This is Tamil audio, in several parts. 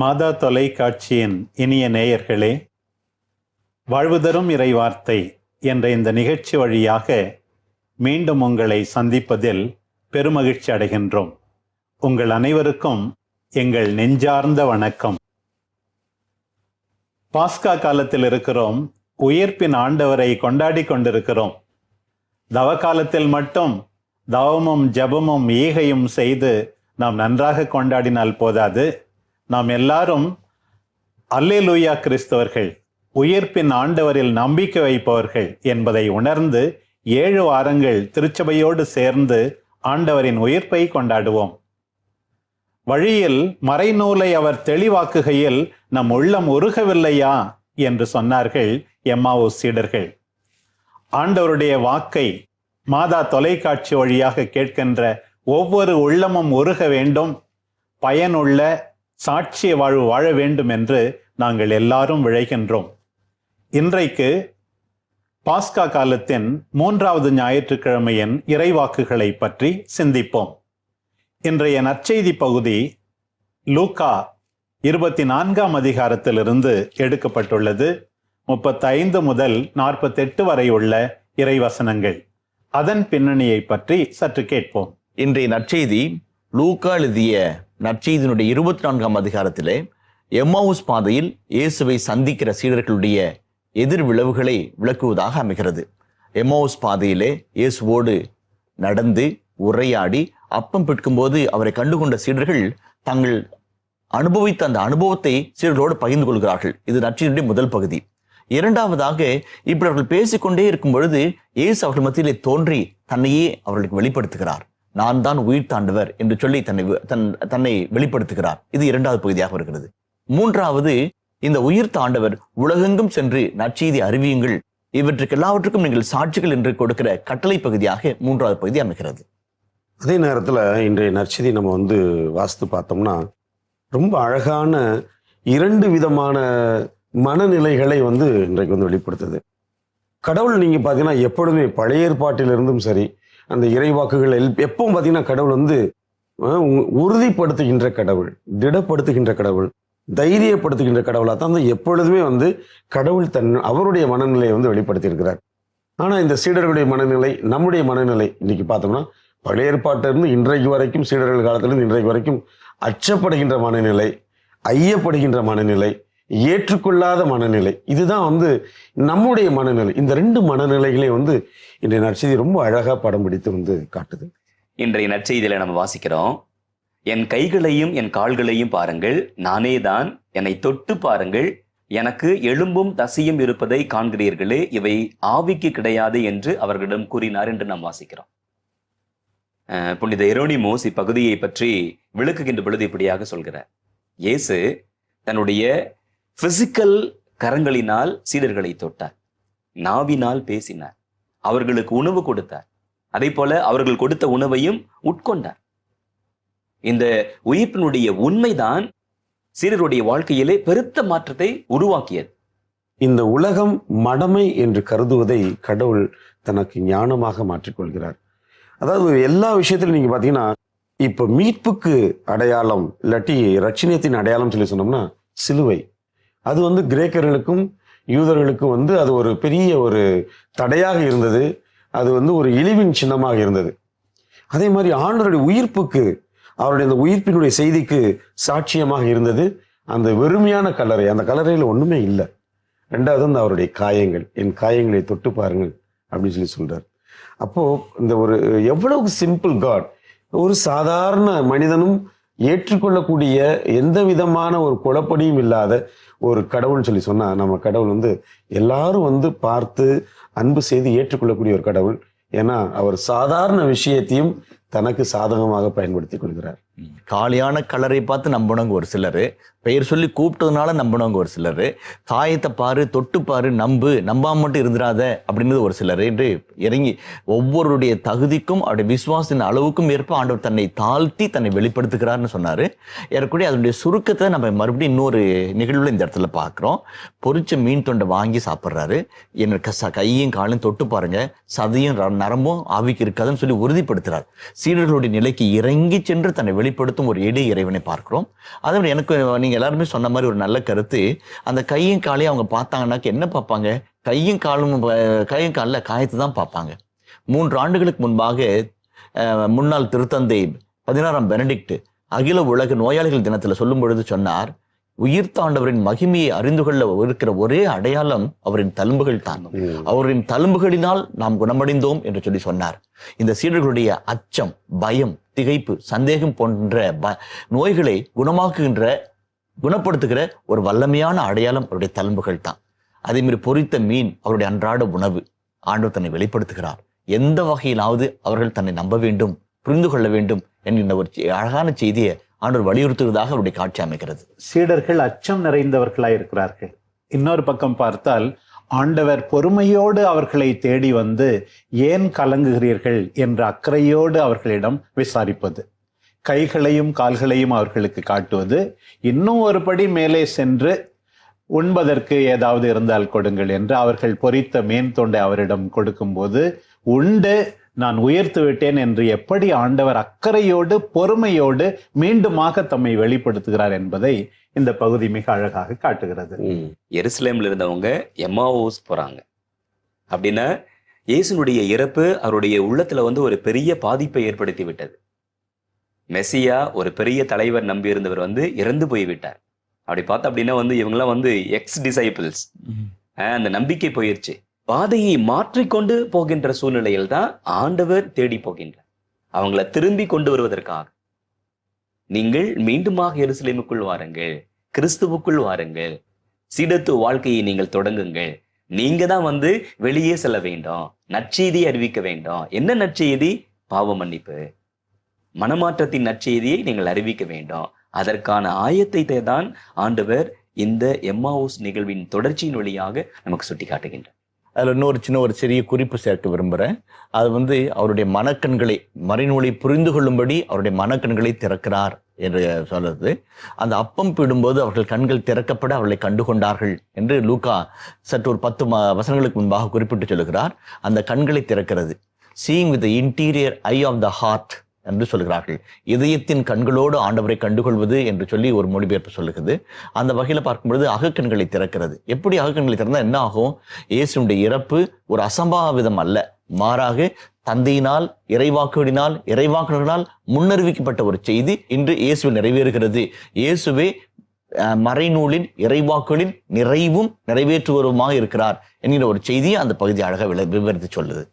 மாதா தொலைக்காட்சியின் இனிய நேயர்களே, வாழ்வு தரும் இறைவார்த்தை என்ற இந்த நிகழ்ச்சி வழியாக மீண்டும் உங்களை சந்திப்பதில் பெருமகிழ்ச்சி அடைகின்றோம். உங்கள் அனைவருக்கும் எங்கள் நெஞ்சார்ந்த வணக்கம். பாஸ்கா காலத்தில் இருக்கிறோம். உயிர்ப்பின் ஆண்டவரை கொண்டாடி கொண்டிருக்கிறோம். தவ காலத்தில் மட்டும் தவமும் ஜபமும் ஈகையும் செய்து நாம் நன்றாக கொண்டாடினால் போதாது. நாம் எல்லாரும் அல்லேலூயா கிறிஸ்தவர்கள், உயிர்ப்பின் ஆண்டவரில் நம்பிக்கை வைப்பவர்கள் என்பதை உணர்ந்து 7 வாரங்கள் திருச்சபையோடு சேர்ந்து ஆண்டவரின் உயிர்ப்பை கொண்டாடுவோம். வழியில் மறைநூலை அவர் தெளிவாக்குகையில் நம் உள்ளம் உருகவில்லையா என்று சொன்னார்கள் எம்மாவூஸ் சீடர்கள். ஆண்டவருடைய வாக்கை மாதா தொலைக்காட்சி வழியாக கேட்கின்ற ஒவ்வொரு உள்ளமும் உருக வேண்டும், பயனுள்ள சாட்சிய வாழ்வு வாழ வேண்டும் என்று நாங்கள் எல்லாரும் விழைகின்றோம். இன்றைக்கு பாஸ்கா காலத்தின் 3வது ஞாயிற்றுக்கிழமையின் இறைவாக்குகளை பற்றி சிந்திப்போம். இன்றைய நற்செய்தி பகுதி லூக்கா 24ஆம் அதிகாரத்திலிருந்து எடுக்கப்பட்டுள்ளது. 35 முதல் 48 வரை உள்ள இறைவசனங்கள். அதன் பின்னணியை பற்றி சற்று கேட்போம். இன்றைய நற்செய்தி லூக்கா எழுதிய நற்செய்தியினுடைய 24ஆம் அதிகாரத்திலே எம்மாவூஸ் பாதையில் இயேசுவை சந்திக்கிற சீடர்களுடைய எதிர் விளைவுகளை விளக்குவதாக அமைகிறது. எம்மாவூஸ் பாதையிலே இயேசுவோடு நடந்து உரையாடி அப்பம் பிற்கும்போது அவரை கண்டுகொண்ட சீடர்கள் தங்கள் அனுபவித்த அந்த அனுபவத்தை சீடர்களோடு பகிர்ந்து கொள்கிறார்கள். இது நற்செய்தியுடைய முதல் பகுதி. இரண்டாவதாக இப்படி அவர்கள் பேசிக்கொண்டே இருக்கும் பொழுது இயேசு அவர்கள் மத்தியிலே தோன்றி தன்னையே அவர்களுக்கு வெளிப்படுத்துகிறார். நான் தான் உயிர் தாண்டவர் என்று சொல்லி தன்னை வெளிப்படுத்துகிறார். இது 2வது பகுதியாக வருகிறது. 3வது, இந்த உயிர் தாண்டவர் உலகெங்கும் சென்று நற்செய்தி அறிவியுங்கள், இவற்றுக்கு எல்லாவற்றுக்கும் நீங்கள் சாட்சிகள் என்று கொடுக்கிற கட்டளை பகுதியாக 3வது பகுதி அமைகிறது. அதே நேரத்தில் இன்றைய நற்செய்தி நம்ம வாசித்து பார்த்தோம்னா ரொம்ப அழகான 2 விதமான மனநிலைகளை இன்றைக்கு வெளிப்படுத்துது. கடவுள் நீங்க பார்த்தீங்கன்னா எப்பொழுதுமே பழைய ஏற்பாட்டிலிருந்தும் சரி, அந்த இறைவாக்குகள் எப்பவும் பார்த்தீங்கன்னா கடவுள் உறுதிப்படுத்துகின்ற கடவுள், திடப்படுத்துகின்ற கடவுள், தைரியப்படுத்துகின்ற கடவுளாக தான் எப்பொழுதுமே கடவுள் அவருடைய மனநிலையை வெளிப்படுத்தி இருக்கிறார். ஆனால் இந்த சீடர்களுடைய மனநிலை, நம்முடைய மனநிலை இன்னைக்கு பார்த்தோம்னா பழைய ஏற்பாட்டிலிருந்து இன்றைக்கு வரைக்கும், சீடர்கள் காலத்திலிருந்து இன்றைக்கு வரைக்கும் அச்சப்படுகின்ற மனநிலை, ஐயப்படுகின்ற மனநிலை, ஏற்றுக்கொள்ளாத மனநிலை, இதுதான் நம்முடைய மனநிலை. இந்த 2 மனநிலைகளை இன்றைய நற்செய்தி ரொம்ப அழகா படம் பிடித்து காட்டுது. இன்றைய நற்செய்தியில நம்ம வாசிக்கிறோம், என் கைகளையும் என் கால்களையும் பாருங்கள், நானே தான், என்னை தொட்டு பாருங்கள், எனக்கு எலும்பும் தசையும் இருப்பதை காண்கிறீர்களே, இவை ஆவிக்கு கிடையாது என்று அவர்களிடம் கூறினார் என்று நாம் வாசிக்கிறோம். புனித எரோனிமோஸ் இப்பகுதியை பற்றி விளக்குகின்ற பொழுது இப்படியாக சொல்கிறார். இயேசு தன்னுடைய பிசிக்கல் கரங்களினால் சீடர்களை தொட்டார், நாவினால் பேசினார், அவர்களுக்கு உணவு கொடுத்தார், அதே போல அவர்கள் கொடுத்த உணவையும் உட்கொண்டார். இந்த உயிர்ப்பினுடைய உண்மைதான் சீடருடைய வாழ்க்கையிலே பெருத்த மாற்றத்தை உருவாக்கியது. இந்த உலகம் மடமை என்று கருதுவதை கடவுள் தனக்கு ஞானமாக மாற்றிக்கொள்கிறார். அதாவது எல்லா விஷயத்திலும் நீங்க பாத்தீங்கன்னா, இப்ப மீட்புக்கு அடையாளம் இல்லாட்டி ரட்சணியத்தின் அடையாளம் சொல்லி சொன்னோம்னா சிலுவை. அது கிரேக்கர்களுக்கும் யூதர்களுக்கும் அது ஒரு பெரிய ஒரு தடையாக இருந்தது. அது ஒரு இழிவின் சின்னமாக இருந்தது. அதே மாதிரி ஆண்டவருடைய உயிர்ப்புக்கு, அவருடைய அந்த உயிர்ப்பினுடைய செய்திக்கு சாட்சியமாக இருந்தது அந்த வெறுமையான கல்லறை. அந்த கல்லறையில் ஒண்ணுமே இல்லை. 2வது அவருடைய காயங்கள், என் காயங்களை தொட்டு பாருங்கள் அப்படின்னு சொல்றார். அப்போ இந்த ஒரு எவ்வளவு சிம்பிள் காட், ஒரு சாதாரண மனிதனும் ஏற்றுக்கொள்ளக்கூடிய எந்த விதமான ஒரு குழப்படியும் இல்லாத ஒரு கடவுள்னு சொல்லி சொன்னா, நம்ம கடவுள் எல்லாரும் பார்த்து அன்பு செய்து ஏற்றுக்கொள்ளக்கூடிய ஒரு கடவுள். ஏன்னா அவர் சாதாரண விஷயத்தையும் தனக்கு சாதகமாக பயன்படுத்தி கொள்கிறார். காலியான கலரை பார்த்து நம்பினவங்க ஒரு சிலர், பெயர் சொல்லி கூப்பிட்டதுனால நம்பினவங்க ஒரு சிலர், காயத்தை பாரு, தொட்டு பாரு, நம்பாம மட்டும் இருந்துடாத அப்படின்றது ஒரு சிலர் என்று இறங்கி ஒவ்வொருடைய தகுதிக்கும் அவருடைய விசுவாசத்தின் அளவுக்கும் ஏற்ப ஆண்டவர் தன்னை தாழ்த்தி தன்னை வெளிப்படுத்துகிறார்னு சொன்னாரு. ஏறக்கூடிய அதனுடைய சுருக்கத்தை நம்ம மறுபடியும் இன்னொரு நிகழ்வுல இந்த இடத்துல பார்க்குறோம். பொரிச்ச மீன் தொண்டை வாங்கி சாப்பிட்றாரு. என்னோட கையும் காலையும் தொட்டு பாருங்க, சதையும் நரம்பும் ஆவிக்கு இருக்காதுன்னு சொல்லி உறுதிப்படுத்துறார். சீடர்களுடைய நிலைக்கு இறங்கி சென்று தன்னை வெளிப்படுத்தும் ஒரு எளிய இறைவனை பார்க்கிறோம். அதே மாதிரி எனக்கு நீங்க எல்லாருமே சொன்ன மாதிரி ஒரு நல்ல கருத்து, அந்த கையும் காலையும் அவங்க பார்த்தாங்கன்னாக்க என்ன பார்ப்பாங்க? கையும் காலில் காயத்தை தான் பார்ப்பாங்க. 3 ஆண்டுகளுக்கு முன்பாக முன்னாள் திருத்தந்தை 16ஆம் பெனடிக்ட் அகில உலக நோயாளிகள் தினத்தில் சொல்லும் பொழுது சொன்னார், உயிர்த்தாண்டவரின் மகிமையை அறிந்து கொள்ள இருக்கிற ஒரே அடையாளம் அவரின் தழும்புகள் தான். அவரின் தழும்புகளினால் நாம் குணமடைந்தோம் என்று சொல்லி சொன்னார். இந்த சீடர்களுடைய அச்சம், பயம், திகைப்பு, சந்தேகம் போன்ற நோய்களை குணப்படுத்துகிற ஒரு வல்லமையான அடையாளம் அவருடைய தழும்புகள் தான். அதே மாதிரி பொரித்த மீன் அவருடைய அன்றாட உணவு. ஆண்டவர் தன்னை வெளிப்படுத்துகிறார். எந்த வகையிலாவது அவர்கள் தன்னை நம்ப வேண்டும், புரிந்து கொள்ள வேண்டும் என்கின்ற ஒரு அழகான செய்தியை ஆண்டவர் வலியுறுத்துவதாக அவருடைய காட்சி அமைகிறது. சீடர்கள் அச்சம் நிறைந்தவர்களாய் இருக்கிறார்கள். இன்னொரு பக்கம் பார்த்தால் ஆண்டவர் பொறுமையோடு அவர்களை தேடி வந்து ஏன் கலங்குகிறீர்கள் என்ற அக்கறையோடு அவர்களிடம் விசாரிப்பது, கைகளையும் கால்களையும் அவர்களுக்கு காட்டுவது, இன்னும் ஒரு படி மேலே சென்று உண்பதற்கு ஏதாவது இருந்தால் கொடுங்கள் என்று அவர்கள் பொரித்த மீன் தொண்டை அவரிடம் கொடுக்கும்போது உண்டு நான் உயர்த்து விட்டேன் என்று எப்படி ஆண்டவர் அக்கறையோடு பொறுமையோடு மீண்டுமாக தம்மை வெளிப்படுத்துகிறார் என்பதை இந்த பகுதி மிக அழகாக காட்டுகிறது. எருசலேம்ல இருந்தவங்க எம்மாவோஸ் போறாங்க. அப்படின்னா இயேசுனுடைய இறப்பு அவருடைய உள்ளத்துல ஒரு பெரிய பாதிப்பை ஏற்படுத்தி விட்டது. மெசியா ஒரு பெரிய தலைவர் நம்பி இருந்தவர் இறந்து போய்விட்டார். அப்படி பார்த்தா அப்படின்னா இவங்கெல்லாம் எக்ஸ் டிசைபிள்ஸ், அந்த நம்பிக்கை போயிருச்சு. பாதையை மாற்றிக்கொண்டு போகின்ற சூழ்நிலையில் தான் ஆண்டவர் தேடி போகின்றார், அவங்கள திரும்பி கொண்டு வருவதற்காக. நீங்கள் மீண்டுமாக எருசலேமுக்குள் வாருங்கள், கிறிஸ்துவுக்குள் வாருங்கள், சீடத்துவ வாழ்க்கையை நீங்கள் தொடங்குங்கள். நீங்க தான் வெளியே செல்ல வேண்டும், நற்செய்தியை அறிவிக்க வேண்டும். என்ன நற்செய்தி? பாவ மன்னிப்பு, மனமாற்றத்தின் நற்செய்தியை நீங்கள் அறிவிக்க வேண்டும். அதற்கான ஆயத்தை தான் ஆண்டவர் இந்த எம்மாவுஸ் நிகழ்வின் தொடர்ச்சியின் வழியாக நமக்கு சுட்டி காட்டுகின்றார். அதில் ஒரு சிறிய குறிப்பு சேர்க்க விரும்புகிறேன். அது அவருடைய மனக்கண்களை, மறைநூலை புரிந்து கொள்ளும்படி அவருடைய மனக்கண்களை திறக்கிறார் என்று சொல்றது. அந்த அப்பம் பிடும்போது அவர்கள் கண்கள் திறக்கப்பட அவர்களை கண்டுகொண்டார்கள் என்று லூக்கா சற்று ஒரு 10 வசனங்களுக்கு முன்பாக குறிப்பிட்டு சொல்லுகிறார். அந்த கண்களை திறக்கிறது, seeing with interior eye of the heart என்று சொல்கிறார்கள். இதயத்தின் கண்களோடு ஆண்டவரை கண்டுகொள்வது என்று சொல்லி ஒரு மொழிபெயர்ப்பு சொல்லுகிறது. அந்த வகையில் பார்க்கும்பொழுது அகக்கண்களை திறக்கிறது. எப்படி அகக்கண்களை திறந்தால் என்ன ஆகும்? இயேசுடைய இறப்பு ஒரு அசம்பாவிதம் அல்ல, மாறாக தந்தையினால், இறைவாக்குனர்களால் முன்னறிவிக்கப்பட்ட ஒரு செய்தி இன்று இயேசுவில் நிறைவேறுகிறது. இயேசுவே மறைநூலின், இறைவாக்குகளின் நிறைவும் நிறைவேற்றுவருமாக இருக்கிறார் என்கிற ஒரு செய்தியை அந்த பகுதி அழகாக விவரித்து சொல்லுது.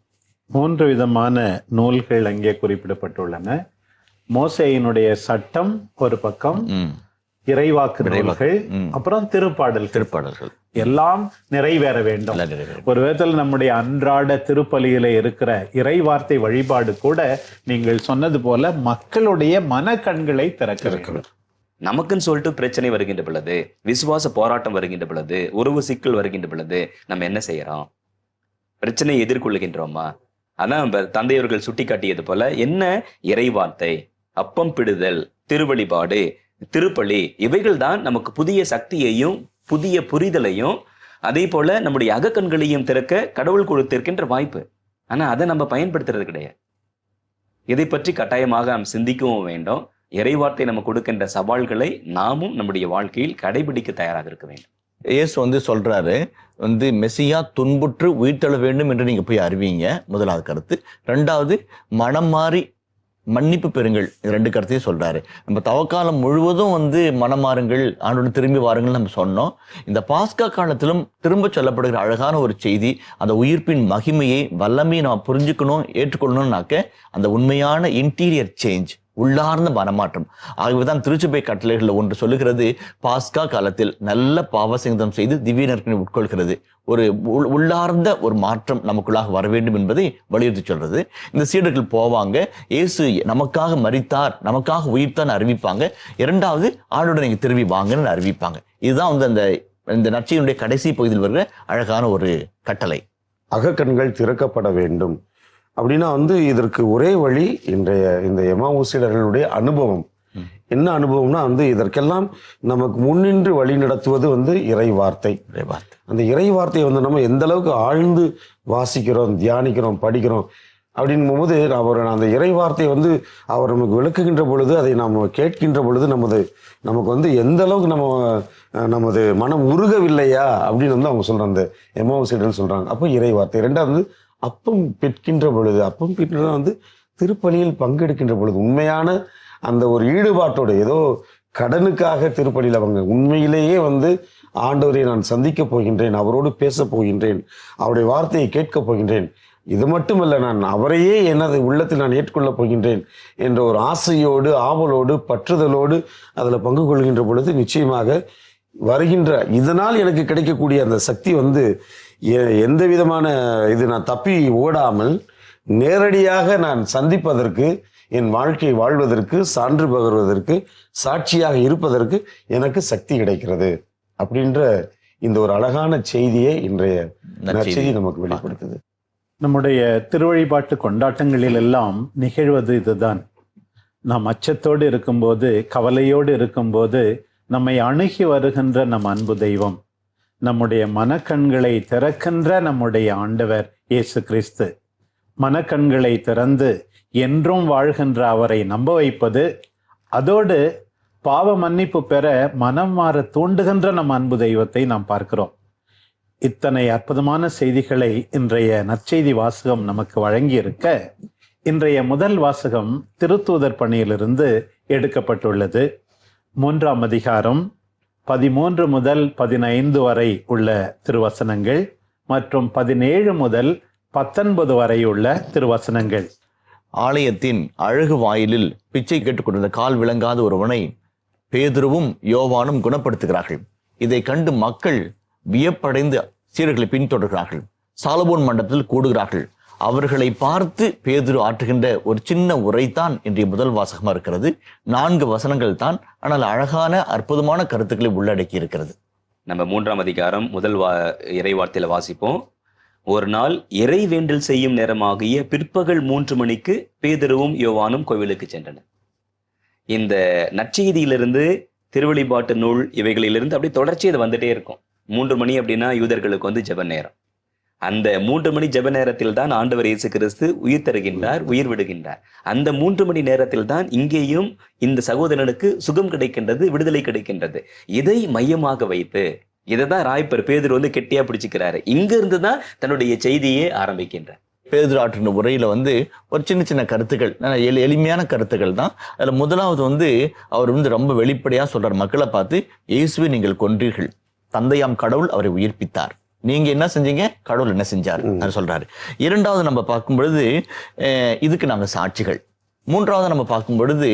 3 விதமான நூல்கள் அங்கே குறிப்பிடப்பட்டுள்ளன. மோசேயினுடைய சட்டம் ஒரு பக்கம், இறைவாக்கு நூல்கள், அப்புறம் திருப்பாடல்கள் எல்லாம் நிறைவேற வேண்டும். ஒரு விதத்தில் நம்முடைய அன்றாட திருப்பலியில இருக்கிற இறைவார்த்தை வழிபாடு கூட நீங்கள் சொன்னது போல மக்களுடைய மனக்கண்களை திறக்க வேண்டும். நமக்குன்னு சொல்லிட்டு பிரச்சனை வருகின்ற பொழுது, விசுவாச போராட்டம் வருகின்ற பொழுது, உறவு சிக்கல் வருகின்ற பொழுது நம்ம என்ன செய்யறோம்? பிரச்சனையை எதிர்கொள்ளுகின்றோமா? அதான் தந்தையவர்கள் சுட்டி காட்டியது போல என்ன இறைவார்த்தை, அப்பம் பிடுதல், திருவழிபாடு, திருப்பலி, இவைகள் தான் நமக்கு புதிய சக்தியையும் புதிய புரிதலையும் அதே போல நம்முடைய அகக்கண்களையும் திறக்க கடவுள் கொடுத்திருக்கின்ற வாய்ப்பு. ஆனா அதை நம்ம பயன்படுத்துறது கிடையாது. இதை பற்றி கட்டாயமாக நாம் சிந்திக்கவும் வேண்டும். இறைவார்த்தை நம்ம கொடுக்கின்ற சவால்களை நாமும் நம்முடைய வாழ்க்கையில் கடைபிடிக்க தயாராக இருக்க வேண்டும். இயேசு சொல்றாரு, மெசியா துன்புற்று உயிர்த்தெழ வேண்டும் என்று நீங்க போய் அறிவிங்க, முதலாவது கருத்து. 2வது, மனம் மாறி மன்னிப்பு பெறுங்கள், 2 கருத்தையும் சொல்றாரு. நம்ம தவக்காலம் முழுவதும் மனம் மாறுங்கள், ஆண்டோடு திரும்பி வாருங்கள் நம்ம சொன்னோம். இந்த பாஸ்கா காலத்திலும் திரும்ப சொல்லப்படுகிற அழகான ஒரு செய்தி, அந்த உயிர்ப்பின் மகிமையை, வல்லமையை நாம் புரிஞ்சுக்கணும், ஏற்றுக்கொள்ளணும்னாக்க அந்த உண்மையான இன்டீரியர் சேஞ்ச், உள்ளார்ந்த மனமாற்றம். ஆகவேதான் திருச்சபை கட்டளைகளில் ஒன்று சொல்லுகிறது, பாஸ்கா காலத்தில் நல்ல பாவசங்கதம் செய்து திவ்ய நற்கனை உட்கொள்கிறது. ஒரு உள்ளார்ந்த ஒரு மாற்றம் நமக்குள்ளாக வர வேண்டும் என்பதை வலியுறுத்தி சொல்றது. இந்த சீடர்கள் போவாங்க, இயேசு நமக்காக மரித்தார், நமக்காக உயிர்த்தான் அறிவிப்பாங்க. 2வது, ஆண்டோட நீங்க திரும்பி வாங்கன்னு அறிவிப்பாங்க. இதுதான் இந்த நற்செய்தியினுடைய கடைசி பகுதியில் வருகிற அழகான ஒரு கட்டளை. அகக்கண்கள் திறக்கப்பட வேண்டும் அப்படின்னா இதற்கு ஒரே வழி இன்றைய இந்த எம்மாவுஸ் சீடர்களுடைய அனுபவம். என்ன அனுபவம்னா இதற்கெல்லாம் நமக்கு முன்னின்று வழி நடத்துவது இறை வார்த்தை. அந்த இறை வார்த்தையை நம்ம எந்த அளவுக்கு ஆழ்ந்து வாசிக்கிறோம், தியானிக்கிறோம், படிக்கிறோம், அப்படின்னும் போது அவர் அந்த இறை வார்த்தையை வந்து அவர் நமக்கு விளக்குகின்ற பொழுது, அதை நாம் கேட்கின்ற பொழுது நமக்கு வந்து எந்த அளவுக்கு நமது மனம் உருகவில்லையா அப்படின்னு வந்து அவங்க சொல்கிறாங்க. அந்த எம்மாவு சீடர்கள் சொல்கிறாங்க. அப்போ இறை வார்த்தை. ரெண்டாவது அப்பம் பிற்கின்ற பொழுது, அப்பம் பிற்கிறது வந்து திருப்பலியில் பங்கெடுக்கின்ற பொழுது உண்மையான அந்த ஒரு ஈடுபாட்டோடு, ஏதோ கடனுக்காக திருப்பலியில் அவங்க உண்மையிலேயே வந்து ஆண்டவரை நான் சந்திக்கப் போகின்றேன், அவரோடு பேசப் போகின்றேன், அவருடைய வார்த்தையை கேட்கப் போகின்றேன், இது மட்டுமல்ல நான் அவரையே எனது உள்ளத்தில் நான் ஏற்றுக்கொள்ளப் போகின்றேன் என்ற ஒரு ஆசையோடு, ஆவலோடு, பற்றுதலோடு அதில் பங்கு கொள்கின்ற பொழுது நிச்சயமாக வருகின்ற இதனால் எனக்கு கிடைக்கக்கூடிய அந்த சக்தி வந்து எந்த விதமான இது நான் தப்பி ஓடாமல் நேரடியாக நான் சந்திப்பதற்கு, என் வாழ்க்கை வாழ்வதற்கு, சான்று பகர்வதற்கு, சாட்சியாக இருப்பதற்கு எனக்கு சக்தி கிடைக்கிறது அப்படின்ற இந்த ஒரு அழகான செய்தியை இன்றைய நற்செய்தி நமக்கு வெளிப்படுத்துது. நம்முடைய திருவழிபாட்டு கொண்டாட்டங்களில் எல்லாம் நிகழ்வது இதுதான். நாம் அச்சத்தோடு இருக்கும்போது, கவலையோடு இருக்கும்போது நம்மை அணுகி வருகின்ற நம் அன்பு தெய்வம், நம்முடைய மனக்கண்களை திறக்கின்ற நம்முடைய ஆண்டவர் இயேசு கிறிஸ்து, மனக்கண்களை திறந்து என்றும் வாழ்கின்ற அவரை நம்ப வைப்பது, அதோடு பாவ மன்னிப்பு பெற மனம் மாற தூண்டுகின்ற நம் அன்பு தெய்வத்தை நாம் பார்க்கிறோம். இத்தனை அற்புதமான செய்திகளை இன்றைய நற்செய்தி வாசகம் நமக்கு வழங்கி இருக்க, இன்றைய முதல் வாசகம் திருத்தூதர் பணியிலிருந்து எடுக்கப்பட்டுள்ளது. 3ஆம் அதிகாரம் 13 முதல் 15 வரை உள்ள திருவசனங்கள் மற்றும் 17 முதல் 19 வரை உள்ள திருவசனங்கள். ஆலயத்தின் அழகு வாயிலில் பிச்சை கேட்டுக்கொண்டிருந்த கால் விளங்காத ஒருவனை பேதுருவும் யோவானும் குணப்படுத்துகிறார்கள். இதை கண்டு மக்கள் வியப்படைந்து சீடர்களை பின்தொடர்கிறார்கள். சாலமோன் மண்டபத்தில் கூடுகிறார்கள். அவர்களை பார்த்து பேதுரு ஆற்றுகின்ற ஒரு சின்ன உரைதான் இன்றைய முதல் வாசகமா இருக்கிறது. 4 வசனங்கள் தான், ஆனால் அழகான அற்புதமான கருத்துக்களை உள்ளடக்கி இருக்கிறது. நம்ம 3ஆம் அதிகாரம் முதல் இறை வார்த்தையில வாசிப்போம். ஒரு நாள் இறை வேண்டல் செய்யும் நேரமாகிய பிற்பகல் 3 மணிக்கு பேதுருவும் யோவானும் கோவிலுக்கு சென்றனர். இந்த நற்செய்தியிலிருந்து, திருவழிபாட்டு நூல், இவைகளிலிருந்து அப்படி தொடர்ச்சி இது வந்துட்டே இருக்கும். 3 மணி அப்படின்னா யூதர்களுக்கு வந்து ஜெப நேரம். அந்த 3 மணி ஜெப நேரத்தில் தான் ஆண்டவர் இயேசு கிறிஸ்து உயிர் தருகின்றார், உயிர் விடுகின்றார். அந்த 3 மணி நேரத்தில் தான் இங்கேயும் இந்த சகோதரனுக்கு சுகம் கிடைக்கின்றது, விடுதலை கிடைக்கின்றது. இதை மையமாக வைத்து இதைதான் ராய்ப்பர் பேதுரு வந்து கெட்டியா பிடிச்சிக்கிறாரு. இங்க இருந்து தான் தன்னுடைய செய்தியே ஆரம்பிக்கின்றார். பேதுரு ஆற்றின உரையில வந்து ஒரு சின்ன சின்ன கருத்துக்கள், எளிமையான கருத்துக்கள் தான். அதுல முதலாவது வந்து அவர் வந்து ரொம்ப வெளிப்படையா சொல்றார். மக்களை பார்த்து, இயேசுவை நீங்கள் கொன்றீர்கள், தந்தையாம் கடவுள் அவரை உயிர்ப்பித்தார், நீங்க என்ன செஞ்சீங்க, கடவுள் என்ன செஞ்சார் சொல்றாரு. இரண்டாவது நம்ம பார்க்கும் பொழுது இதுக்கு நாங்க சாட்சிகள். மூன்றாவது நம்ம பார்க்கும் பொழுது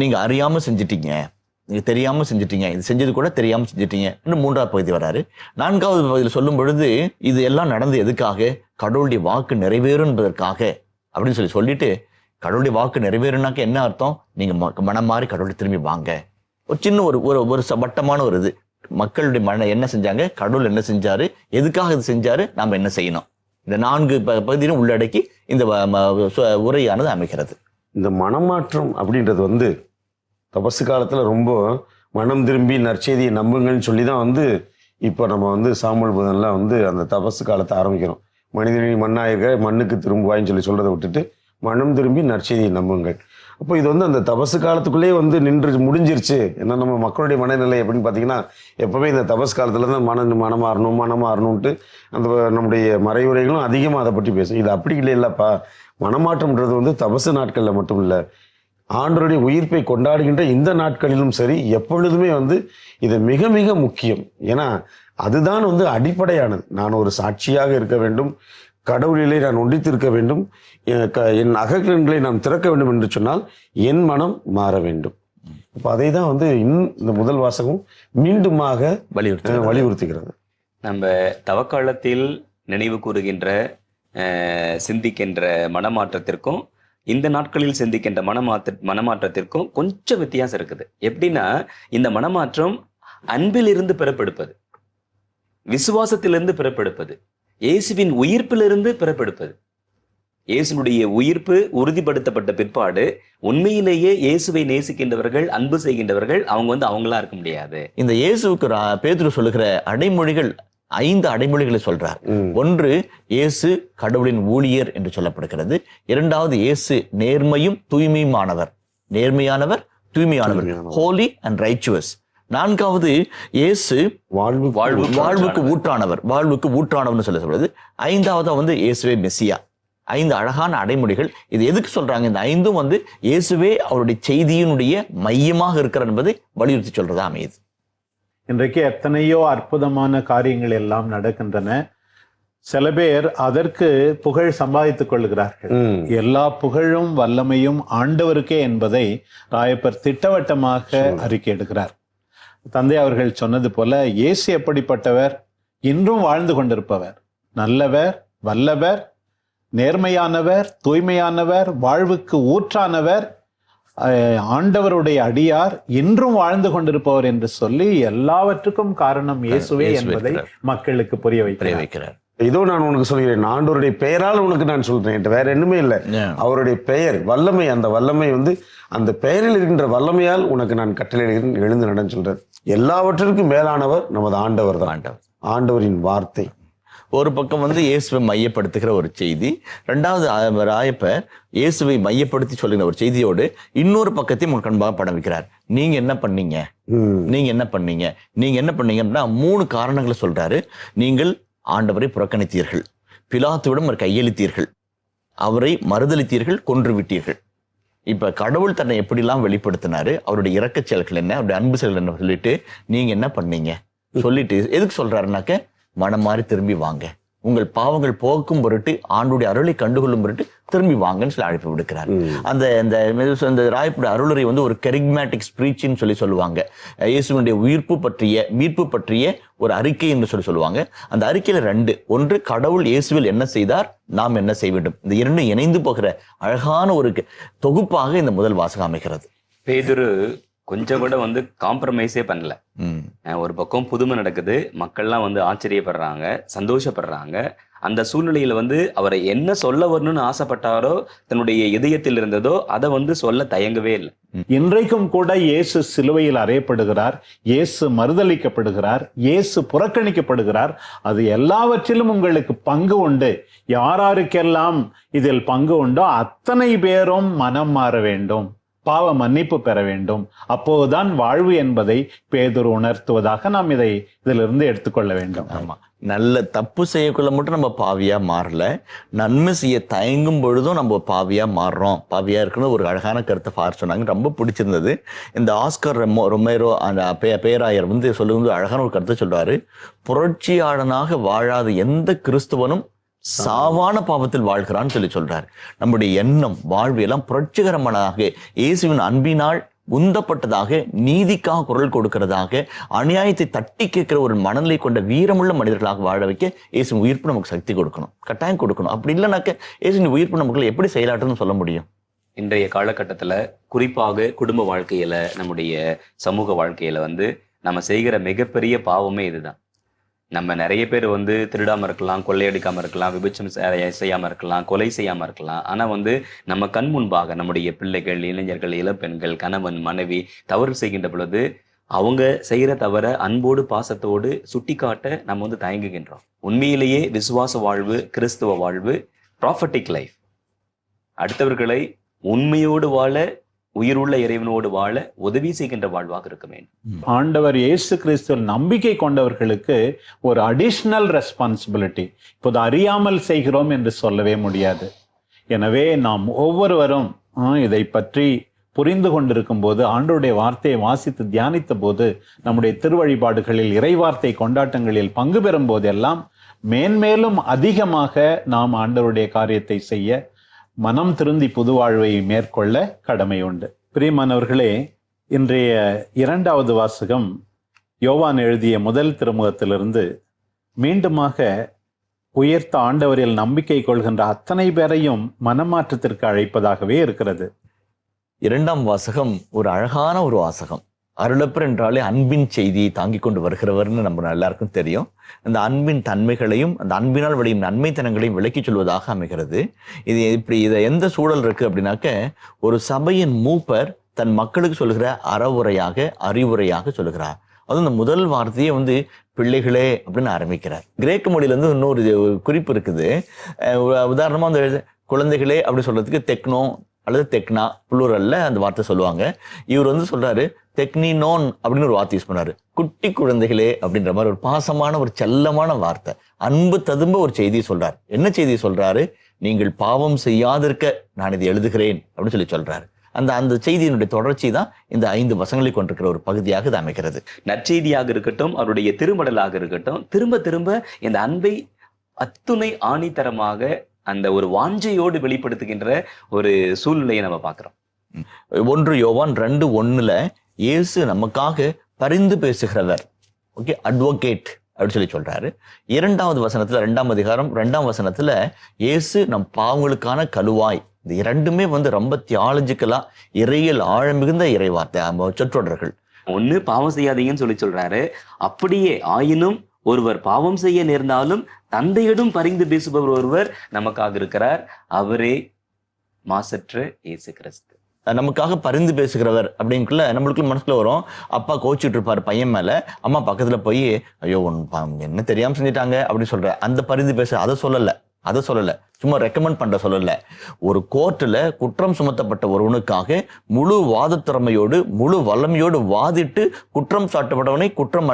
நீங்க அறியாம செஞ்சிட்டீங்க, நீங்க தெரியாம செஞ்சிட்டீங்க, இது செஞ்சது கூட தெரியாம செஞ்சிட்டீங்க. இன்னும் 3ஆவது பகுதி வராரு. 4வது பகுதியில் சொல்லும் பொழுது இது எல்லாம் நடந்து எதுக்காக, கடவுளுடைய வாக்கு நிறைவேறும் என்பதற்காக அப்படின்னு சொல்லிட்டு, கடவுளுடைய வாக்கு நிறைவேறுனாக்க என்ன அர்த்தம், நீங்க மனம் மாறி கடவுளை திரும்பி வாங்க. ஒரு சின்ன ஒரு வட்டமான ஒரு இது, மக்களுடைய மன என்ன செஞ்சாங்க, கடவுள் என்ன செஞ்சாரு, எதுக்காக இது செஞ்சாரு, நாம என்ன செய்யணும், இந்த 4 பகுதியிலும் உள்ளடக்கி இந்த உரையானது அமைகிறது. இந்த மனமாற்றம் அப்படின்றது வந்து தபசு காலத்துல ரொம்ப மனம் திரும்பி நற்செய்தியை நம்புங்கள்னு சொல்லி தான் வந்து இப்போ நம்ம வந்து சாமுவேல் புதன்லாம் வந்து அந்த தபசு காலத்தை ஆரம்பிக்கிறோம். மனிதனி மண்ணாயிருக்க மண்ணுக்கு திரும்புவாயின்னு சொல்றதை விட்டுட்டு மனம் திரும்பி நற்செய்தியை நம்புங்கள். அப்போ இது வந்து அந்த தபசு காலத்துக்குள்ளேயே வந்து நின்று முடிஞ்சிருச்சு. ஏன்னா நம்ம மக்களுடைய மனநிலை அப்படின்னு பார்த்தீங்கன்னா, எப்பவுமே இந்த தபசு காலத்துல தான் மனமாறணும்ட்டு அந்த நம்முடைய மறைவுரைகளும் அதிகமாக அதை பற்றி பேசும். இது அப்படி இல்லைல்லப்பா, மனமாற்றம்ன்றது வந்து தபசு நாட்களில் மட்டும் இல்லை, ஆண்டவருடைய உயிர்ப்பை கொண்டாடுகின்ற இந்த நாட்களிலும் சரி, எப்பொழுதுமே வந்து இது மிக மிக முக்கியம். ஏன்னா அதுதான் வந்து அடிப்படையானது. நான் ஒரு சாட்சியாக இருக்க வேண்டும், கடவுளிலே நான் ஒன்றித்திருக்க வேண்டும், என் அகக்கண்களை நான் திறக்க வேண்டும் என்று சொன்னால் என் மனம் மாற வேண்டும். அப்போ அதை தான் வந்து இந்த முதல் வாசகம் மீண்டுமாக வலியுறுத்துகிறது. நம்ம தவக்காலத்தில் நினைவு கூறுகின்ற சிந்திக்கின்ற மனமாற்றத்திற்கும் இந்த நாட்களில் சிந்திக்கின்ற மனமாற்றத்திற்கும் கொஞ்சம் வித்தியாசம் இருக்குது. எப்படின்னா, இந்த மனமாற்றம் அன்பிலிருந்து பிறப்பெடுப்பது, விசுவாசத்திலிருந்து பிறப்பெடுப்பது, இயேசுவின் உயிர்ப்பிலிருந்து பிறப்பெடுப்பது. இயேசுனுடைய உயிர்ப்பு உறுதிப்படுத்தப்பட்ட பிற்பாடு உண்மையிலேயே இயேசுவை நேசிக்கின்றவர்கள், அன்பு செய்கின்றவர்கள், அவங்க வந்து அவங்களா இருக்க முடியாது. இந்த இயேசுவுக்கு பேதுரு சொல்லுகிற அடைமொழிகள் 5 அடைமொழிகளை சொல்றார். ஒன்று, இயேசு கடவுளின் ஊழியர் என்று சொல்லப்படுகிறது. இரண்டாவது, இயேசு நேர்மையும் தூய்மையுமானவர், நேர்மையானவர் தூய்மையானவர், ஹோலி அண்ட் ரைச்சுவஸ். நான்காவது, இயேசு வாழ்வுக்கு ஊற்றானவர், வாழ்வுக்கு ஊற்றானவர்னு சொல்லப்படுது. ஐந்தாவது இயேசுவே மெசியா. 5 அழகான அடைமொழிகள். இது எதுக்கு சொல்றாங்க? இந்த 5ம் இயேசுவே அவருடைய செய்தியினுடைய மையமாக இருக்கிறார் என்பதை வலியுறுத்தி சொல்றதா அமையுது. இன்றைக்கு எத்தனையோ அற்புதமான காரியங்கள் எல்லாம் நடக்கின்றன. சில பேர் அதற்கு புகழ் சம்பாதித்துக் கொள்கிறார்கள். எல்லா புகழும் வல்லமையும் ஆண்டவருக்கே என்பதை ராயப்பர் திட்டவட்டமாக அறிக்கை எடுக்கிறார். தந்தை அவர்கள் சொன்னது போல, இயேசு எப்படிப்பட்டவர்? இன்றும் வாழ்ந்து கொண்டிருப்பவர், நல்லவர், வல்லவர், நேர்மையானவர், தூய்மையானவர், வாழ்வுக்கு ஊற்றானவர், ஆண்டவருடைய அடியார், இன்றும் வாழ்ந்து கொண்டிருப்பவர் என்று சொல்லி எல்லாவற்றுக்கும் காரணம் இயேசுவே என்பதை மக்களுக்கு புரிய வைக்கிறார். இதோ நான் உனக்கு சொல்கிறேன், ஆண்டவருடைய பெயரால் உனக்கு நான் சொல்றேன், வேற என்னமே இல்லை. அவருடைய பெயர் வல்லமை, அந்த வல்லமை அந்த பெயரில் இருக்கின்ற வல்லமையால் உனக்கு நான் கட்டளையிடுகிறேன், எழுந்து நடன்னு சொல்றார். எல்லாவற்றிற்கும் மேலானவர் நமது ஆண்டவர் தான். ஆண்டவரின் வார்த்தை. ஒரு பக்கம் இயேசுவை மையப்படுத்துகிற ஒரு செய்தி, ரெண்டாவது ராயப்பர் இயேசுவை மையப்படுத்தி சொல்லுகிற ஒரு செய்தியோடு இன்னொரு பக்கத்தையும் உன் கண்பாக படம் வைக்கிறார். நீங்க என்ன பண்ணீங்க, நீங்க என்ன பண்ணீங்க, நீங்க என்ன பண்ணீங்கன்னா 3 காரணங்களை சொல்றாரு. நீங்கள் ஆண்டவரை புறக்கணித்தீர்கள், பிலாத்துவிடம் ஒரு கையளித்தீர்கள், அவரை மறுதளித்தீர்கள், கொன்று விட்டீர்கள். இப்ப கடவுள் தன்னை எப்படிலாம் வெளிப்படுத்தினாரு, அவருடைய இரக்க செயல்கள் என்ன, அவருடைய அன்பு செயல்கள் என்ன சொல்லிட்டு நீங்க என்ன பண்ணீங்க சொல்லிட்டு எதுக்கு சொல்றாருனாக்க, மனம் மாறி திரும்பி வாங்க, உங்கள் பாவங்கள் போக்கும் பொருட்டு, ஆண்டுடைய அருளை கண்டுகொள்ளும் பொருட்டு திரும்பி வாங்கன்னு சொல்லி அழைப்பு விடுக்கிறார். அந்த ராயப்புடைய அருளரை ஒரு கெரிக்மேட்டிக் ஸ்பீச்னு சொல்லுவாங்க. இயேசுவினுடைய உயிர்ப்பு பற்றிய, மீட்பு பற்றிய ஒரு அறிக்கை என்று சொல்லுவாங்க. அந்த அறிக்கையில 2, ஒன்று கடவுள் இயேசுவில் என்ன செய்தார், நாம் என்ன செய்ய வேண்டும், இந்த 2 இணைந்து போகிற அழகான ஒரு தொகுப்பாக இந்த முதல் வாசகம் அமைகிறது. பேதுரு கொஞ்சம் கூட காம்ப்ரமைஸே பண்ணல. ஒரு பக்கம் புதுமை நடக்குது, மக்கள்லாம் ஆச்சரியப்படுறாங்க, சந்தோஷப்படுறாங்க. அந்த சூழ்நிலையில அவரை என்ன சொல்ல வரணும்னு ஆசைப்பட்டாரோ, தன்னுடைய இதயத்தில் இருந்ததோ அதை சொல்ல தயங்கவே இல்லை. இன்றைக்கும் கூட இயேசு சிலுவையில் அறையப்படுகிறார், இயேசு மறுதளிக்கப்படுகிறார், இயேசு புறக்கணிக்கப்படுகிறார். அது எல்லாவற்றிலும் உங்களுக்கு பங்கு உண்டு. யாராருக்கெல்லாம் இதில் பங்கு உண்டோ அத்தனை பேரும் மனம் மாற வேண்டும், பாவ மன்னிப்பு பெற வேண்டும். அப்போதுதான் வாழ்வு என்பதை பேதுரு உணர்த்துவதாக நாம் இதிலிருந்து எடுத்துக்கொள்ள வேண்டும். ஆமா, நல்ல தப்பு செய்யக்குள்ள மட்டும் நம்ம பாவியா மாறல, நன்மை செய்ய தயங்கும் பொழுதும் நம்ம பாவியா மாறுறோம். பாவியா இருக்குன்னு ஒரு அழகான கருத்தை ஃபார் சொன்னாங்க, ரொம்ப பிடிச்சிருந்தது. இந்த ஆஸ்கர் ரொமேரோ அந்த பேராயர் சொல்லும்போது அழகான ஒரு கருத்தை சொல்றாரு. புரட்சியாளனாக வாழாத எந்த கிறிஸ்துவனும் சாவான பாவத்தில் வாழ்கிறான்னு சொல்றார். நம்முடைய எண்ணம், வாழ்வு எல்லாம் புரட்சிகரமானதாக, இயேசுவின் அன்பினால் உந்தப்பட்டதாக, நீதிக்காக குரல் கொடுக்கிறதாக, அநியாயத்தை தட்டி கேட்கிற ஒரு மனநிலை கொண்ட வீரமுள்ள மனிதர்களாக வாழ வைக்க இயேசுவின் உயிர்ப்பு நமக்கு சக்தி கொடுக்கணும், கட்டாயம் கொடுக்கணும். அப்படி இல்லைனாக்க இயேசுவின் உயிர்ப்பு நமக்கு எப்படி செயலாற்றுன்னு சொல்ல முடியும்? இன்றைய காலகட்டத்துல, குறிப்பாக குடும்ப வாழ்க்கையில, நம்முடைய சமூக வாழ்க்கையில நம்ம செய்கிற மிகப்பெரிய பாவமே இதுதான். நம்ம நிறைய பேர் திருடாம இருக்கலாம், கொள்ளையடிக்காம இருக்கலாம், விபச்சம் செய்யாம இருக்கலாம், கொலை செய்யாம இருக்கலாம். ஆனா நம்ம கண் முன்பாக நம்முடைய பிள்ளைகள், இளைஞர்கள், இளப்பெண்கள், கணவன், மனைவி தவறு செய்கின்ற பொழுது அவங்க செய்யற தவற அன்போடு பாசத்தோடு சுட்டி காட்ட நம்ம தயங்குகின்றோம். உண்மையிலேயே விசுவாச வாழ்வு, கிறிஸ்துவ வாழ்வு, ப்ராஃபட்டிக் லைஃப், அடுத்தவர்களை உண்மையோடு வாழ, உயிருள்ள இறைவனோடு வாழ உதவி செய்கின்ற வாழ்வாக இருக்க வேண்டும். ஆண்டவர் இயேசு கிறிஸ்துவில் நம்பிக்கை கொண்டவர்களுக்கு ஒரு அடிஷனல் ரெஸ்பான்சிபிலிட்டி. இப்போது அறியாமல் செய்கிறோம் என்று சொல்லவே முடியாது. எனவே நாம் ஒவ்வொருவரும் இதை பற்றி புரிந்து கொண்டிருக்கும் போது, ஆண்டவருடைய வார்த்தையை வாசித்து தியானித்த போது, நம்முடைய திருவழிபாடுகளில், இறைவார்த்தை கொண்டாட்டங்களில் பங்கு பெறும் போதெல்லாம் மேன்மேலும் அதிகமாக நாம் ஆண்டவருடைய காரியத்தை செய்ய, மனம் திருந்தி புது வாழ்வை மேற்கொள்ள கடமை உண்டு. பிரியமானவர்களே, இன்றைய 2வது வாசகம் யோவான் எழுதிய முதல் திருமுகத்திலிருந்து மீண்டுமாக உயர்த்த ஆண்டவரில் நம்பிக்கை கொள்கின்ற அத்தனை பேரையும் மனமாற்றத்திற்கு அழைப்பதாகவே இருக்கிறது. 2ஆம் வாசகம் ஒரு அழகான ஒரு வாசகம். அருளப்பர் என்றாலே அன்பின் செய்தியை தாங்கி கொண்டு வருகிறவர்னு நம்ம எல்லாருக்கும் தெரியும். அந்த அன்பின் தன்மைகளையும், அந்த அன்பினால் விளையும் நன்மைத்தனங்களையும் விளக்கி சொல்வதாக அமைகிறது. இதை எந்த சூழல் இருக்கு அப்படின்னாக்க, ஒரு சபையின் மூப்பர் தன் மக்களுக்கு சொல்கிற அறவுரையாக, அறிவுரையாக சொல்கிறார். அதுவும் இந்த முதல் வார்த்தையே வந்து பிள்ளைகளே அப்படின்னு ஆரம்பிக்கிறார். கிரேக்க மொழியில இருந்து இன்னொரு குறிப்பு இருக்குது. உதாரணமா அந்த குழந்தைகளே அப்படி சொல்றதுக்கு தெக்னோ அல்லது தெக்னா புளூரல்ல அந்த வார்த்தை சொல்லுவாங்க. இவர் வந்து சொல்றாரு தெக்னினோன் அப்படின்னு ஒரு வார்த்தை யூஸ் பண்ணாரு. குட்டி குழந்தைகளே அப்படின்ற மாதிரி ஒரு பாசமான ஒரு செல்லமான வார்த்தை, அன்பு ததும்ப ஒரு செய்தியை சொல்றாரு. என்ன செய்தியை சொல்றாரு? நீங்கள் பாவம் செய்யாதிருக்க நான் இதை எழுதுகிறேன் அப்படின்னு சொல்றாரு. அந்த செய்தியினுடைய தொடர்ச்சி தான் இந்த 5 வசனங்களை கொண்டிருக்கிற ஒரு பகுதியாக இது அமைக்கிறது. நற்செய்தியாக இருக்கட்டும், அவருடைய திருமடலாக இருக்கட்டும், திரும்ப திரும்ப இந்த அன்பை அத்துணை ஆணித்தரமாக அந்த ஒரு வாஞ்சையோடு வெளிப்படுத்துகின்ற ஒரு சூழ்நிலையை நம்ம பார்க்கிறோம். 1 யோவான் 2:1 இயேசு நமக்காக பரிந்து பேசுகிறவர், ஓகே, அட்வொகேட் அப்படின்னு சொல்றாரு. 2வது வசனத்துல 2ஆம் அதிகாரம் 2ஆம் வசனத்துல இயேசு நம் பாவங்களுக்கான கழுவாய். இந்த இரண்டுமே வந்து ரொம்ப தியாலஜிக்கலா இறையியல் ஆழம் மிகுந்த இறைவார்த்தை சொற்றொடர்கள். ஒண்ணு பாவம் செய்யாதீங்கன்னு சொல்றாரு. அப்படியே ஆயினும் ஒருவர் பாவம் செய்ய நேர்ந்தாலும் தந்தையிடம் பரிந்து பேசுபவர் ஒருவர் நமக்காக இருக்கிறார், அவரே மாசற்ற இயேசு கிறிஸ்து. நமக்காக பரிந்து பேசுகிறவர் அப்படிங்குள்ள நம்மளுக்குள்ள மனசுல வரும். அப்பா கோச்சிட்டு இருப்பாரு பையன் மேல, அம்மா பக்கத்துல போய் ஐயோ என்ன தெரியாம செஞ்சிட்டாங்க அப்படின்னு சொல்ற அந்த பரிந்து பேச அதை சொல்லல, சும்மா ரெக்கமெண்ட் பண்ற சொல்லல. ஒரு கோர்ட்ல குற்றம் சுமத்தப்பட்ட ஒருவனுக்காக முழு வாத திறமையோடு முழு வல்லமையோடு வாதிட்டு குற்றம் சாட்டப்பட்டவனை குற்றம்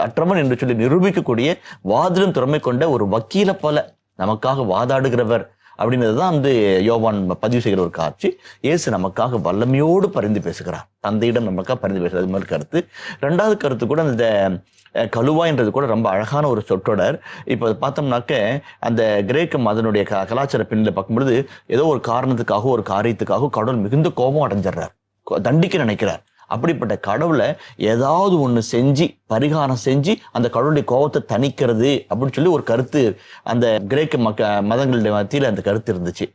அற்றவன் என்று சொல்லி நிரூபிக்கக்கூடிய வாதிடும் திறமை கொண்ட ஒரு வக்கீலை போல நமக்காக வாதாடுகிறவர் அப்படின்றதுதான் வந்து யோவான் பதிவு செய்கிற ஒரு காட்சி. இயேசு நமக்காக வல்லமையோடு பரிந்து பேசுகிறார், தந்தையிடம் நமக்காக பரிந்து பேசுறது மாதிரி கருத்து. 2வது கருத்து கூட இந்த கழுவாய்ன்றது கூட ரொம்ப அழகான ஒரு சொற்றொடர். இப்போ பார்த்தோம்னாக்க அந்த கிரேக்க அதனுடைய கலாச்சார பின்னில் பார்க்கும்பொழுது ஏதோ ஒரு காரணத்துக்காக ஒரு காரியத்துக்காக கடவுள் மிகுந்த கோபம் அடைஞ்சிடுறார், தண்டிக்க நினைக்கிறார். அப்படிப்பட்ட கடவுளை ஏதாவது ஒன்று செஞ்சு பரிகாரம் செஞ்சு அந்த கடவுளுடைய கோபத்தை தணிக்கிறது அப்படின்னு சொல்லி ஒரு கருத்து அந்த கிரேக்க மதங்களுடைய மத்தியில் அந்த கருத்து இருந்துச்சு.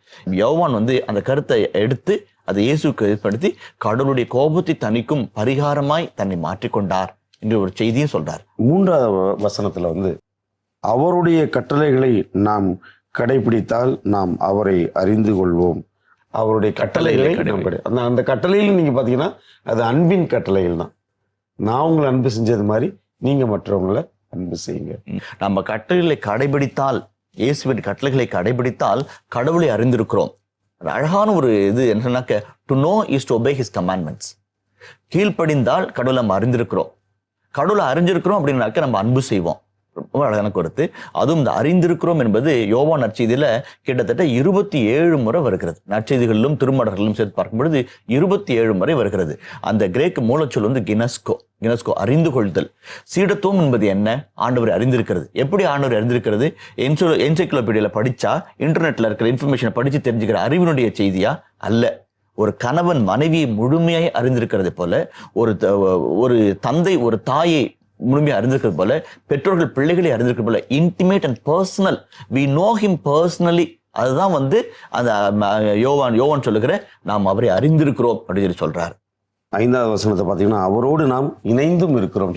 யோவான் வந்து அந்த கருத்தை எடுத்து அதை இயேசுக்கு ஏற்படுத்தி கடவுளுடைய கோபத்தை தணிக்கும் பரிகாரமாய் தன்னை மாற்றிக்கொண்டார் என்ற ஒரு செய்தியும் சொல்றார். 3வது வசனத்துல வந்து அவருடைய கட்டளைகளை நாம் கடைபிடித்தால் நாம் அவரை அறிந்து கொள்வோம். அவருடைய கட்டளைகளை அந்த கட்டளையில் நீங்க பாத்தீங்கன்னா அது அன்பின் கட்டளைகள் தான். நான் உங்களை அன்பு செஞ்சது மாதிரி நீங்க மற்றவங்களை அன்பு செய்யுங்க. நம்ம கட்டளைகளை கடைபிடித்தால், இயேசுவின் கட்டளைகளை கடைபிடித்தால் கடவுளை அறிந்திருக்கிறோம். அழகான ஒரு இது என்னன்னாக்க to know is to obey his commandments. கீழ்ப்படிந்தால் கடவுளை நம்ம அறிந்திருக்கிறோம். கடவுளை அறிஞ்சிருக்கிறோம் அப்படின்னாக்க நம்ம அன்பு செய்வோம். ரொம்ப அழகான கருத்து. அதுவும் இந்த அறிந்திருக்கிறோம் என்பது யோவான் நற்செய்தியில கிட்டத்தட்ட 27 முறை வருகிறது. நற்செய்திகளிலும் திருமடல்களிலும் சேர்த்து பார்க்கும் பொழுது 27 முறை வருகிறது. அந்த கிரேக்க மூலச்சொல் வந்து கினஸ்கோ அறிந்து கொள்தல். சீடத்துவம் என்பது என்ன? ஆண்டவரை அறிந்திருக்கிறது. எப்படி ஆண்டவரை அறிந்திருக்கிறது? என்சைக்ளோபீடியால படிச்சா, இன்டர்நெட்ல இருக்கிற இன்ஃபர்மேஷனை படிச்சு தெரிஞ்சுக்கிற அறிவினுடைய செய்தியா? அல்ல. ஒரு கணவன் மனைவியை முழுமையாய் அறிந்திருக்கிறது போல, ஒரு தந்தை ஒரு தாயை முழுமையாக அறிந்திருக்கிறது போல, பெற்றோர்கள் பிள்ளைகளை அறிந்திருக்கிறது போல, intimate and personal, we know him personally. அதுதான் வந்து அந்த யோவான் சொல்லுகிற நாம் அவரை அறிந்திருக்கிறோம் அப்படின்னு சொல்றாரு. 5வது வசனத்தை பார்த்தீங்கன்னா அவரோடு நாம் இணைந்தும் இருக்கிறோம்.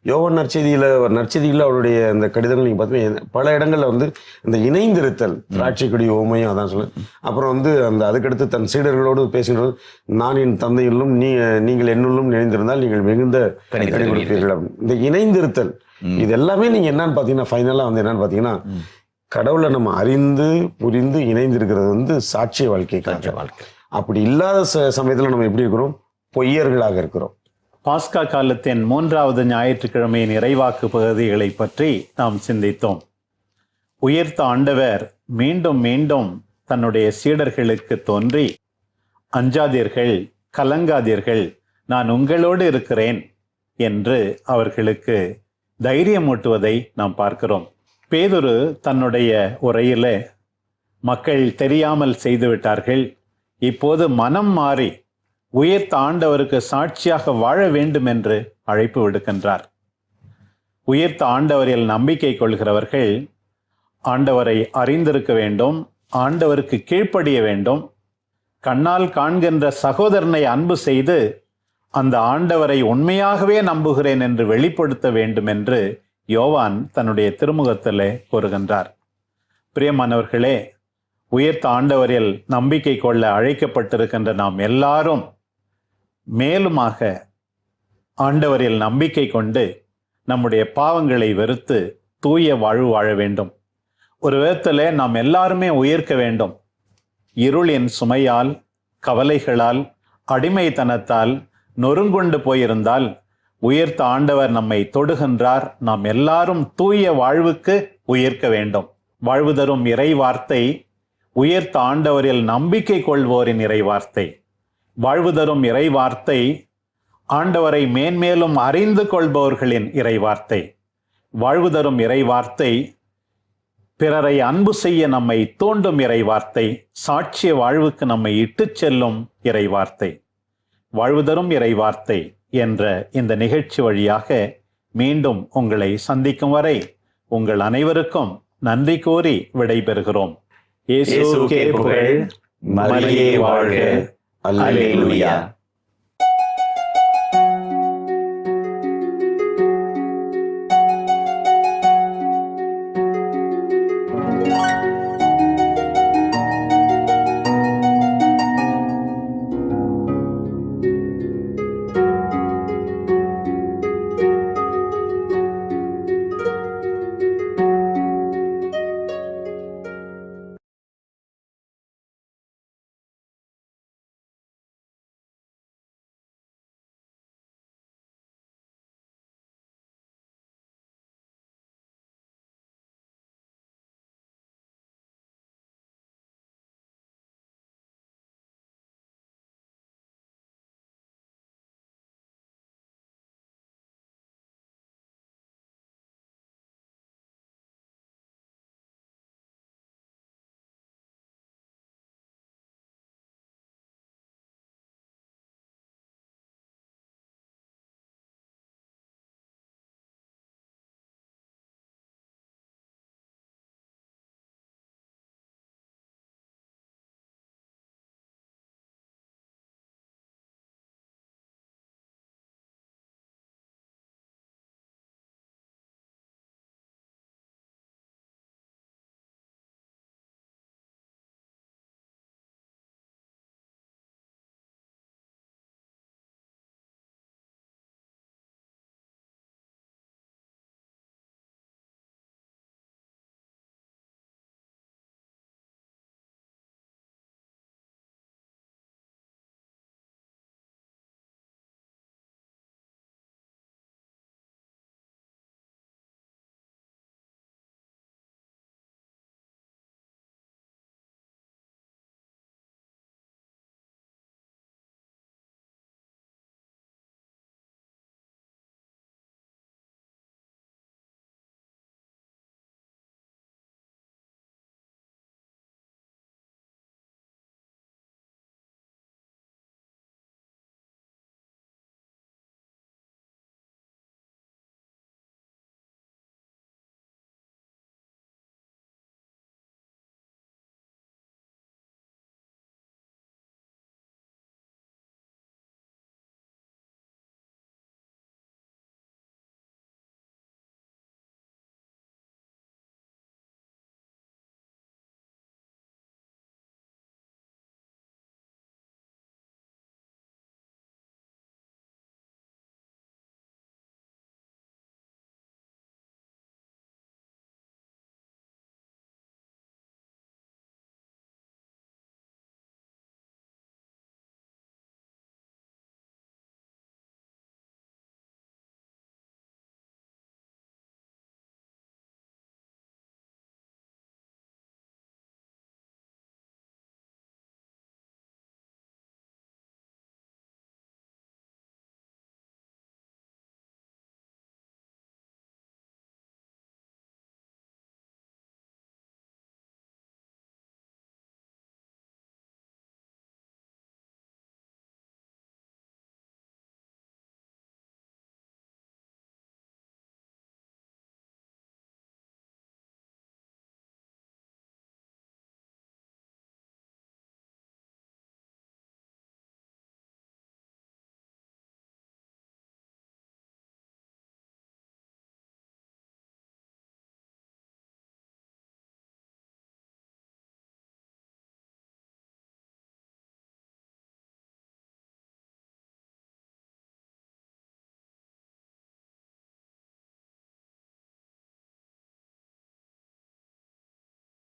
யோவான் நற்செய்தியில் அவருடைய அந்த கடிதங்கள் நீங்கள் பார்த்தீங்கன்னா பல இடங்கள்ல வந்து இந்த இணைந்திருத்தல், திராட்சை கொடி ஓமையும் அதான் சொல்லு. அப்புறம் வந்து அதுக்கடுத்து தன் சீடர்களோடு பேசுகிறது, நான் என் தந்தையிலும் நீங்கள் என்னுள்ளும் இணைந்திருந்தால் நீங்கள் மிகுந்த கனி கொடுப்பீர்கள். இந்த இணைந்திருத்தல் இது எல்லாமே நீங்க என்னன்னு பார்த்தீங்கன்னா ஃபைனலா வந்து என்னன்னு பார்த்தீங்கன்னா கடவுளை நம்ம அறிந்து புரிந்து இணைந்திருக்கிறது வந்து சாட்சிய வாழ்க்கை. அப்படி இல்லாத சமயத்துல நம்ம எப்படி இருக்கிறோம்? பொய்யர்களாக இருக்கிறோம். பாஸ்கா காலத்தின் 3வது ஞாயிற்றுக்கிழமையின் இறைவாக்கு பகுதிகளை பற்றி நாம் சிந்தித்தோம். உயிர்த்த ஆண்டவர் மீண்டும் மீண்டும் தன்னுடைய சீடர்களுக்கு தோன்றி, அஞ்சாதீர்கள், கலங்காதீர்கள், நான் உங்களோடு இருக்கிறேன் என்று அவர்களுக்கு தைரியமூட்டுவதை நாம் பார்க்கிறோம். பேதுரு தன்னுடைய உரையிலே மக்கள் தெரியாமல் செய்துவிட்டார்கள், இப்போது மனம் மாறி உயிர்த்த ஆண்டவருக்கு சாட்சியாக வாழ வேண்டும் என்று அழைப்பு விடுக்கின்றார். உயிர்த்த ஆண்டவரில் நம்பிக்கை கொள்கிறவர்கள் ஆண்டவரை அறிந்திருக்க வேண்டும், ஆண்டவருக்கு கீழ்ப்படிய வேண்டும், கண்ணால் காண்கின்ற சகோதரனை அன்பு செய்து அந்த ஆண்டவரை உண்மையாகவே நம்புகிறேன் என்று வெளிப்படுத்த வேண்டும் என்று யோவான் தன்னுடைய திருமுகத்திலே கூறுகின்றார். பிரியமானவர்களே, உயிர்த்த ஆண்டவரில் நம்பிக்கை கொள்ள அழைக்கப்பட்டிருக்கின்ற நாம் எல்லாரும் மேலுமாக ஆண்டவரில் நம்பிக்கை கொண்டு நம்முடைய பாவங்களை வெறுத்து தூய வாழ்வு வாழ வேண்டும். ஒரு விதத்தில் நாம் எல்லாருமே உயிர்க்க வேண்டும். இருளின் சுமையால், கவலைகளால், அடிமைத்தனத்தால் நொறுங்குண்டு போயிருந்தால் உயிர்த்த ஆண்டவர் நம்மை தொடுகின்றார். நாம் எல்லாரும் தூய வாழ்வுக்கு உயிர்க்க வேண்டும். வாழ்வு தரும் இறை வார்த்தை உயிர்த்த ஆண்டவரில் நம்பிக்கை கொள்வோரின் இறை வார்த்தை. வாழ்வு தரும் இறை வார்த்தை ஆண்டவரை மேன்மேலும் அறிந்து கொள்பவர்களின் இறை வார்த்தை. வாழ்வு தரும் இறை வார்த்தை பிறரை அன்பு செய்ய நம்மை தூண்டும் இறை வார்த்தை. சாட்சிய வாழ்வுக்கு நம்மை இட்டுச் செல்லும் இறை வார்த்தை. வாழ்வு தரும் இறை வார்த்தை என்ற இந்த நிகழ்ச்சி வழியாக மீண்டும் உங்களை சந்திக்கும் வரை உங்கள் அனைவருக்கும் நன்றி கூறி விடைபெறுகிறோம். இயேசுவுக்கே புகழ், மரியே வாழ்க. அல்லேலூயா.